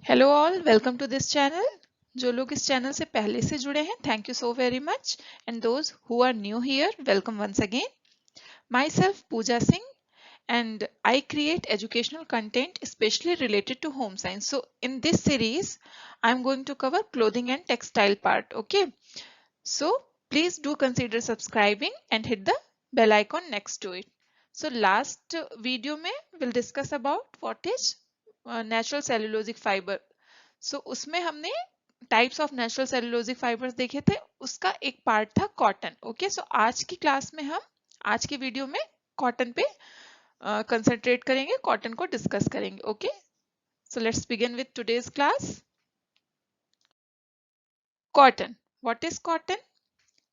Hello all, welcome to this channel. जो लोग इस चैनल से पहले से जुड़े हैं, thank you so very much, and those who are new here, welcome once again. Myself Pooja Singh, and I create educational content especially related to home science. So in this series I'm going to cover clothing and textile part. Okay, so please do consider subscribing and hit the bell icon next to it. So last video mein we'll discuss about what is natural cellulosic fiber. सो उसमें हमने types of natural cellulosic fibres देखे थे, उसका एक part था cotton. Okay, सो आज की class में हम आज की वीडियो में कॉटन पे कंसंट्रेट करेंगे, कॉटन को डिस्कस करेंगे। Okay, so let's begin with today's class. Cotton, what is cotton?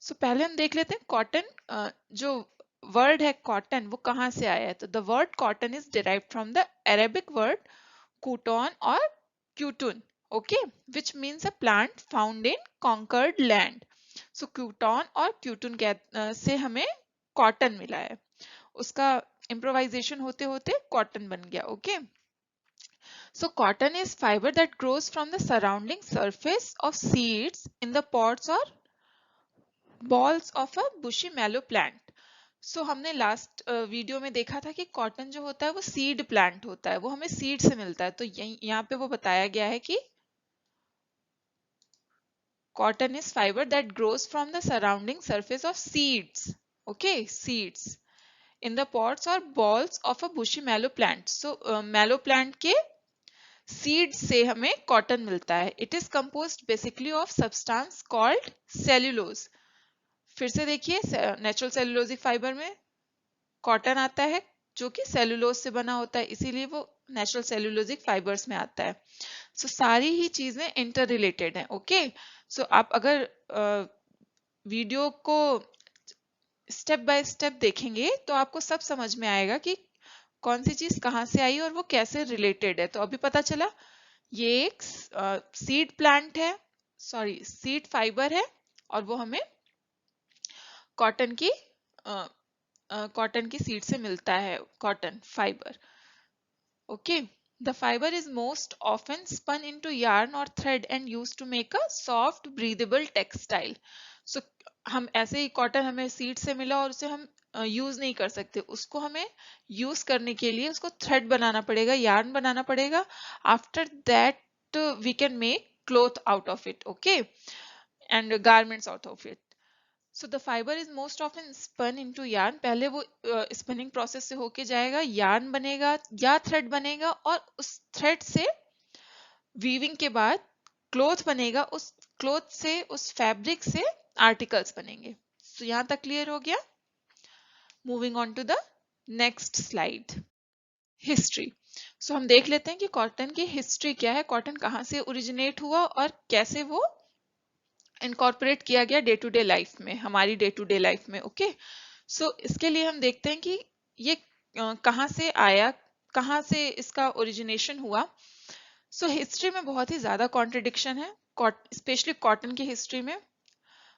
So पहले हम देख लेते हैं कॉटन, जो वर्ड है कॉटन वो कहाँ से आया है। तो the word cotton is derived from the Arabic word Coulter और क्यूटन, okay, which means a plant found in conquered land. So क्यूटन और क्यूटन से हमें कॉटन मिला है, उसका इम्प्रोवाइजेशन होते होते कॉटन बन गया। Okay, so cotton is fiber that grows from the surrounding surface of seeds in the pods or balls of a bushy mallow plant. सो हमने लास्ट वीडियो में देखा था कि कॉटन जो होता है वो सीड प्लांट होता है, वो हमें सीड से मिलता है। तो यहाँ पे वो बताया गया है कि cotton is fiber that grows from the surrounding surface of seeds. Okay, seeds in the pods or balls of a bushy mallow plant. So mallow plant के seeds से हमें cotton मिलता है. It is composed basically of substance called cellulose. फिर से देखिए, natural cellulosic fibre में cotton आता है जो कि सेलुलोज से बना होता है, इसीलिए वो नेचुरल सेलुलोजिक फाइबर्स में आता है। सो सारी ही चीजें इंटर रिलेटेड हैं। ओके, सो आप अगर वीडियो को स्टेप बाय स्टेप देखेंगे तो आपको सब समझ में आएगा कि कौन सी चीज कहाँ से आई और वो कैसे रिलेटेड है। तो अभी पता चला ये एक सीड प्लांट है, सॉरी सीड फाइबर है, और वो हमें कॉटन की कॉटन की सीड से मिलता है, cotton fibre. Okay, the fiber is most often spun into yarn or thread and used to make a soft breathable textile. So हम ऐसे ही कॉटन हमें सीड से मिला और उसे हम यूज नहीं कर सकते, उसको हमें यूज करने के लिए उसको थ्रेड बनाना पड़ेगा, यार्न बनाना पड़ेगा। After that we can make cloth out of it, okay, and garments out of it. So the fibre is most often spun into yarn, पहले वो स्पिनिंग प्रोसेस से होके जाएगा, यार्न बनेगा या थ्रेड बनेगा, और उस थ्रेड से वीविंग के बाद क्लोथ बनेगा, उस क्लोथ से उस फैब्रिक से आर्टिकल्स बनेंगे। सो यहाँ तक क्लियर हो गया। Moving on to the next slide, history. So हम देख लेते हैं कि कॉटन की हिस्ट्री क्या है, कॉटन कहाँ से ओरिजिनेट हुआ और कैसे वो इनकॉर्पोरेट किया गया डे टू डे लाइफ में, हमारी डे टू डे लाइफ में। ओके, सो इसके लिए हम देखते हैं कि ये कहाँ से आया, कहाँ से इसका ओरिजिनेशन हुआ। सो हिस्ट्री में बहुत ही ज्यादा कॉन्ट्रडिक्शन है, स्पेशली कॉटन की हिस्ट्री में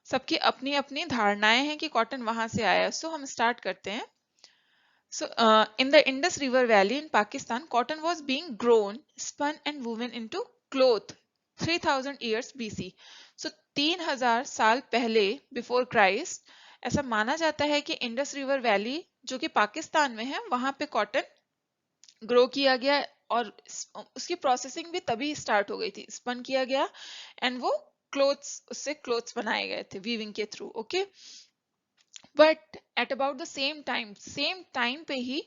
सबकी अपनी अपनी धारणाएं हैं कि कॉटन वहां से आया। सो हम स्टार्ट करते हैं। So, in the Indus River Valley in Pakistan, cotton was being grown, spun and woven into cloth 3000 years BC. So, 3000 साल पहले बिफोर क्राइस्ट ऐसा माना जाता है कि इंडस रिवर वैली जो कि पाकिस्तान में है वहां पे कॉटन ग्रो किया गया, और उसकी प्रोसेसिंग भी तभी स्टार्ट हो गई थी, स्पन किया गया एंड वो क्लोथ्स, उससे क्लोथ्स बनाए गए थे वीविंग के through. Okay, but at about the same time पे ही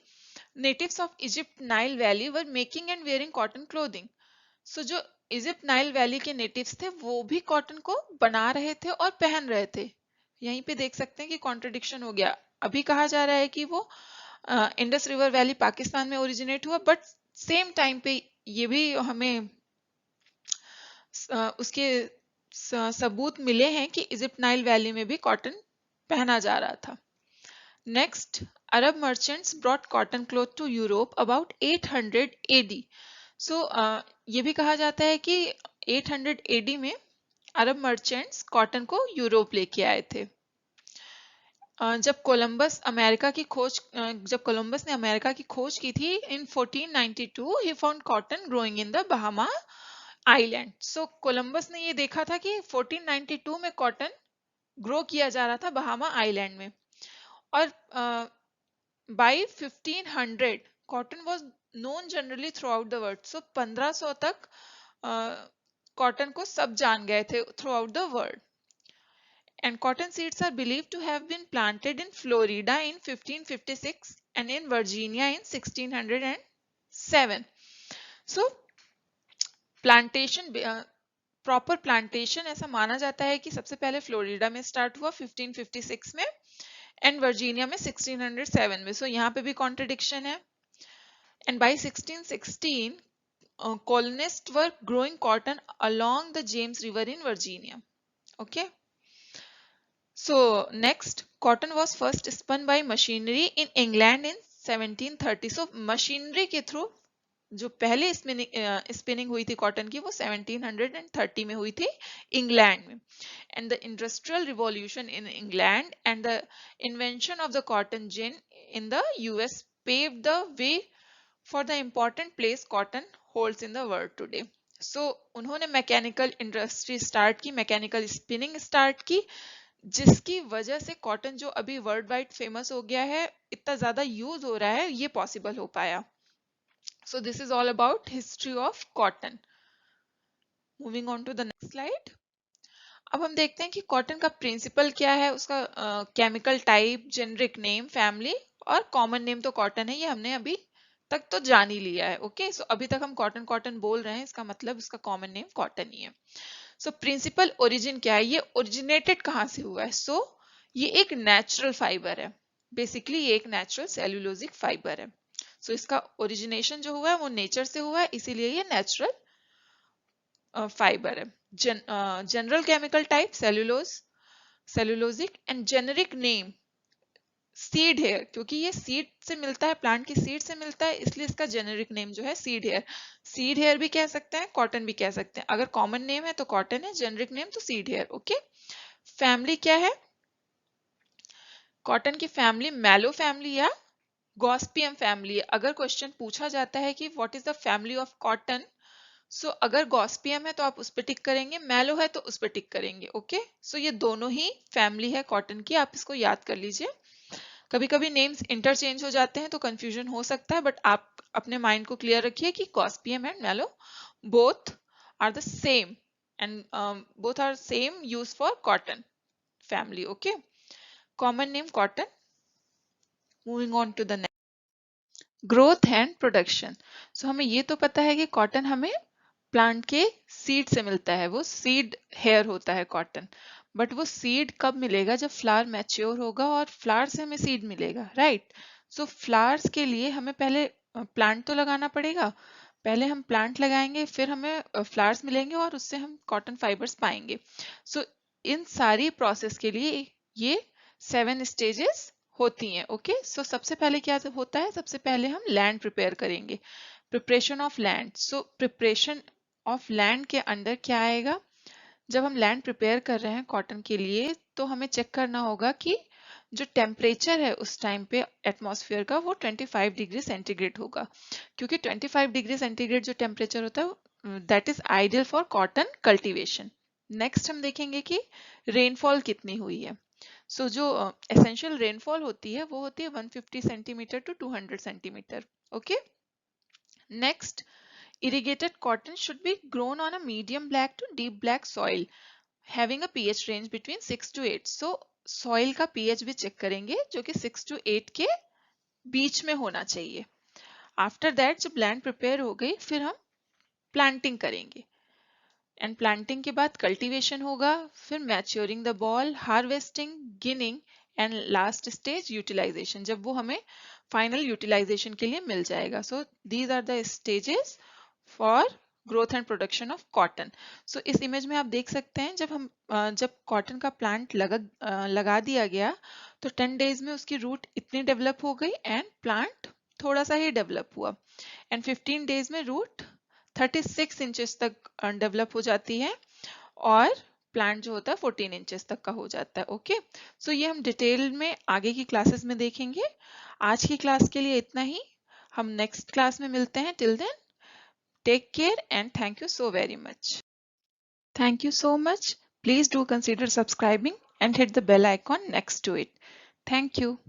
natives of Egypt Nile valley were making and wearing cotton clothing. So जो इजिप्ट नाइल वैली के नेटिव्स थे वो भी कॉटन को बना रहे थे और पहन रहे थे। यहीं पे देख सकते हैं कि कॉन्ट्रडिक्शन हो गया। अभी कहा जा रहा है कि वो इंडस रिवर वैली पाकिस्तान में ओरिजिनेट हुआ, बट सेम टाइम पे ये भी हमें उसके सबूत मिले हैं कि इजिप्ट नाइल वैली में भी कॉटन पहना जा रहा था। Next, Arab merchants brought cotton cloth to Europe about 800 AD। सो ये भी कहा जाता है कि 800 AD में अरब मर्चेंट्स कॉटन को यूरोप लेके आए थे। जब कोलंबस ने अमेरिका की खोज की थी इन 1492, he found cotton growing in the Bahama island. So Columbus ने ये देखा था कि 1492 में कॉटन ग्रो किया जा रहा था बहामा आइलैंड में, और बाय 1500 cotton was known generally throughout the world. So 1500 तक कॉटन को सब जान गए थे throughout the world. And cotton seeds are believed to have been planted in Florida in 1556 and in Virginia in 1607. So plantation, proper plantation ऐसा माना जाता है कि सबसे पहले फ्लोरिडा में स्टार्ट हुआ 1556 में एंड वर्जीनिया में 1607 में। सो यहाँ पे भी कॉन्ट्रडिक्शन है। And by 1616 colonists were growing cotton along the James River in Virginia. Okay. So next, cotton was first spun by machinery in England in 1730. So machinery के through जो पहले स्पिनिंग हुई थी कॉटन की वो 1730 में हुई थी इंग्लैंड में। And the industrial revolution in England and the invention of the cotton gin in the US paved the way for the important place cotton holds in the world today. So उन्होंने mechanical industry start की, mechanical spinning start की, जिसकी वजह से cotton जो अभी world wide famous हो गया है, इतना ज्यादा यूज हो रहा है, ये पॉसिबल हो पाया। So this is all about history of cotton. Moving on to the next slide. अब हम देखते हैं कि कॉटन का प्रिंसिपल क्या है, उसका chemical type, generic name, family और कॉमन नेम तो कॉटन है, ये हमने अभी तक तो जान ही लिया है। ओके, सो अभी तक हम कॉटन कॉटन बोल रहे हैं, इसका मतलब उसका कॉमन नेम कॉटन ही है। सो प्रिंसिपल ओरिजिन क्या है, ये ओरिजिनेटेड कहाँ से हुआ है? सो ये एक नेचुरल फाइबर है, बेसिकली ये एक नेचुरल सेल्यूलोजिक फाइबर है। सो इसका ओरिजिनेशन जो हुआ है वो नेचर से हुआ है, इसीलिए ये नेचुरल फाइबर है। General chemical type cellulose, cellulosic, and generic name seed hair, क्योंकि ये सीड से मिलता है, प्लांट की सीड से मिलता है, इसलिए इसका जेनेरिक नेम जो है सीड हेयर। सीड हेयर भी कह सकते हैं, कॉटन भी कह सकते हैं। अगर कॉमन नेम है तो कॉटन है, जेनेरिक नेम तो सीड हेयर। ओके, फैमिली क्या है? कॉटन की फैमिली मैलो फैमिली या गॉस्पियम फैमिली। अगर क्वेश्चन पूछा जाता है कि what is the family of cotton, so अगर गॉस्पियम है तो आप उस पर टिक करेंगे, मैलो है तो उस पर टिक करेंगे। ओके, सो ये दोनों ही फैमिली है कॉटन की, आप इसको याद कर लीजिए। कभी कभी नेम्स इंटरचेंज हो जाते हैं तो कंफ्यूजन हो सकता है, बट आप अपने माइंड को क्लियर रखिए कि gossypium and mallow both are the same and both are same use for cotton family. Okay, common name cotton. Moving on to the next, growth and production. So हमें ये तो पता है कि कॉटन हमें प्लांट के सीड से मिलता है, वो सीड हेयर होता है कॉटन। बट वो सीड कब मिलेगा? जब फ्लावर मैच्योर होगा और फ्लावर से हमें सीड मिलेगा, राइट? सो फ्लावर्स के लिए हमें पहले प्लांट तो लगाना पड़ेगा, पहले हम प्लांट लगाएंगे, फिर हमें फ्लावर्स मिलेंगे और उससे हम कॉटन फाइबर्स पाएंगे। सो इन सारी प्रोसेस के लिए ये 7 स्टेजेस होती हैं। ओके, सो सबसे पहले क्या होता है? सबसे पहले हम लैंड प्रिपेयर करेंगे, preparation of land. So preparation of land के अंडर क्या आएगा? जब हम लैंड प्रिपेयर कर रहे हैं कॉटन के लिए, तो हमें चेक करना होगा कि जो टेम्परेचर है उस टाइम पे एटमॉस्फेयर का वो 25 डिग्री सेंटीग्रेड होगा, क्योंकि 25 डिग्री सेंटीग्रेड जो टेम्परेचर होता है that is ideal for cotton cultivation. Next हम देखेंगे कि रेनफॉल कितनी हुई है। सो जो एसेंशियल रेनफॉल होती है वो होती है 150 centimetre to 200 centimetre. Okay, next, irrigated cotton should be grown on a medium black to deep black soil having a pH range between 6 to 8. So soil का pH भी चेक करेंगे जो कि 6 to 8 के बीच में होना चाहिए। आफ्टर दैट जब लैंड प्रिपेयर हो गई, फिर हम प्लांटिंग करेंगे एंड प्लांटिंग के बाद कल्टीवेशन होगा, फिर maturing the boll, harvesting, ginning and last stage utilisation, जब वो हमें फाइनल यूटिलाइजेशन के लिए मिल जाएगा। So these are the stages for growth and production of cotton. So इस इमेज में आप देख सकते हैं जब कॉटन का प्लांट लगा दिया गया तो 10 डेज में उसकी रूट इतनी डेवलप हो गई एंड प्लांट थोड़ा सा ही डेवलप हुआ, एंड 15 डेज में रूट 36 इंचेस तक डेवलप हो जाती है और प्लांट जो होता है 14 इंचेस तक का हो जाता है। ओके, सो ये हम डिटेल में आगे की क्लासेस में देखेंगे। आज की क्लास के लिए इतना ही, हम नेक्स्ट क्लास में मिलते हैं। Till then Take care and thank you so very much. Thank you so much. Please do consider subscribing and hit the bell icon next to it. Thank you.